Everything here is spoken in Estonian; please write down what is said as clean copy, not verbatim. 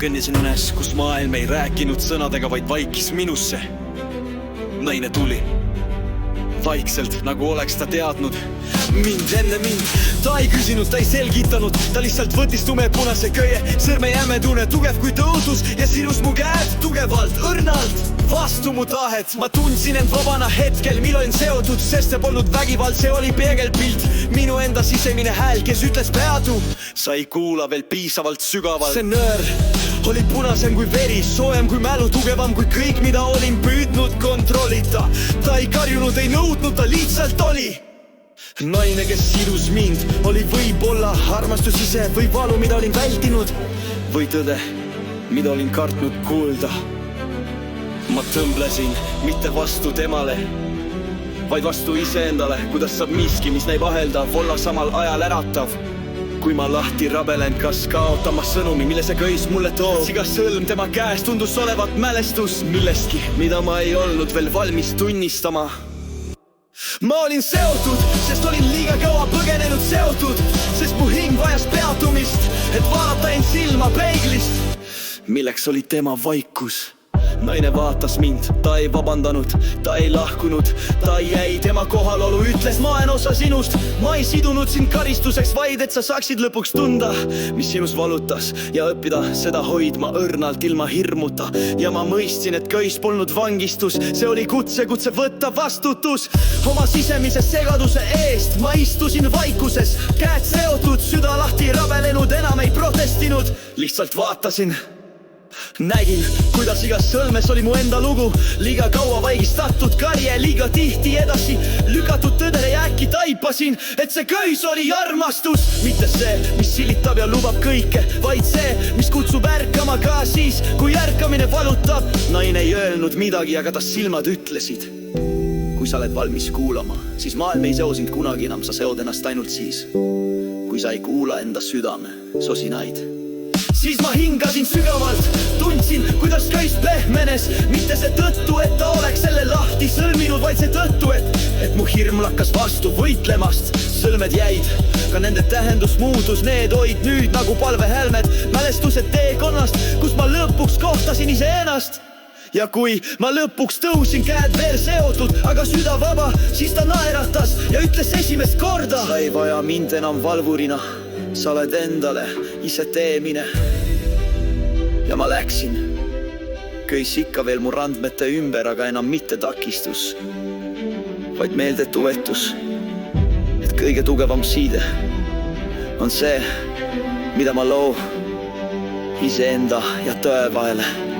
kõndisin unes, kus maailm ei rääkinud sõnadega, vaid vaikis minusse. Naine tuli vaikselt, nagu oleks ta teadnud mind enne mind. Ta ei küsinud, ta ei selgitanud, ta lihtsalt võttis tumepunase köie. Sõrme jämedune, tugev kui tõotus ja sinus mu käed tugevalt, õrnalt vastu mu tahet. Ma tundsin end vabana hetkel, mil olin seotud, sest see polnud vägivald, see oli peegelpilt. Minu enda sisemine hääl, kes ütles peatu, sa ei kuula veel piisavalt sügavalt. See nöör oli punasem kui veri, soojem kui mälu, tugevam kui kõik, mida olin püüdnud kontrollida. Ta ei karjunud, ei nõudnud, ta lihtsalt oli. Naine, kes sidus mind, oli võib-olla armastus ise või valu, mida olin vältinud, või tõde, mida olin kartnud kuulda. Ma tõmblesin mitte vastu temale, vaid vastu iseendale. Kuidas saab miski, mis näib aheldav, olla samal ajal äratav? Kui ma lahti rabelen, kas kaotan ma sõnumi, mille see köis mulle toob? Iga sõlm tema käes tundus olevat mälestus millestki, mida ma ei olnud veel valmis tunnistama. Ma olin seotud, sest olin liiga kaua põgenenud seotud, sest mu hing vajas peatumist, et vaadata end silma peeglist, milleks oli tema vaikus. Naine vaatas mind, ta ei vabandanud, ta ei lahkunud, ta jäi, tema kohalolu ütles, ma olen osa sinust. Ma ei sidunud sind karistuseks, vaid et sa saaksid lõpuks tunda, mis sinus valutas, ja õppida seda hoidma õrnalt ilma hirmuta. Ja ma mõistsin, et köis polnud vangistus, see oli kutse võtta vastutus oma sisemise segaduse eest. Ma istusin vaikuses, käed seotud, süda lahti rabelenud, enam ei protestinud, lihtsalt vaatasin. Nägin, kuidas igas sõlmes oli mu enda lugu, liiga kaua vaigistatud karje, liiga tihti edasi lükatud tõdele ja äkki taipasin, et see köis oli armastus. Mitte see, mis silitab ja lubab kõike, vaid see, mis kutsub ärkama ka siis, kui ärkamine valutab. Naine ei öelnud midagi, aga ta silmad ütlesid. Kui sa oled valmis kuulama, siis maailm ei seo sind kunagi enam, sa seod ennast ainult siis, kui sa ei kuula enda südame sosinaid. Siis ma hingasin sügavalt, tundsin, kuidas köis pehmenes, mitte see tõttu, et ta oleks selle lahti sõlminud, vaid see tõttu, et mu hirm lakkas vastu võitlemast. Sõlmed jäid, ka nende tähendus muutus, need olid nüüd nagu palvehälmed, mälestused teekonnast, kus ma lõpuks kohtasin iseennast. Ja kui ma lõpuks tõusin, käed veel seotud, aga süda vaba, siis ta naeratas ja ütles esimest korda. Sa ei vaja mind enam valvurina, sa oled endale ise teemine. Ja ma läksin, köis ikka veel mu randmete ümber, aga enam mitte takistus, vaid meeldetuletus, et kõige tugevam siide on see, mida ma loo iseenda ja tõe vahele.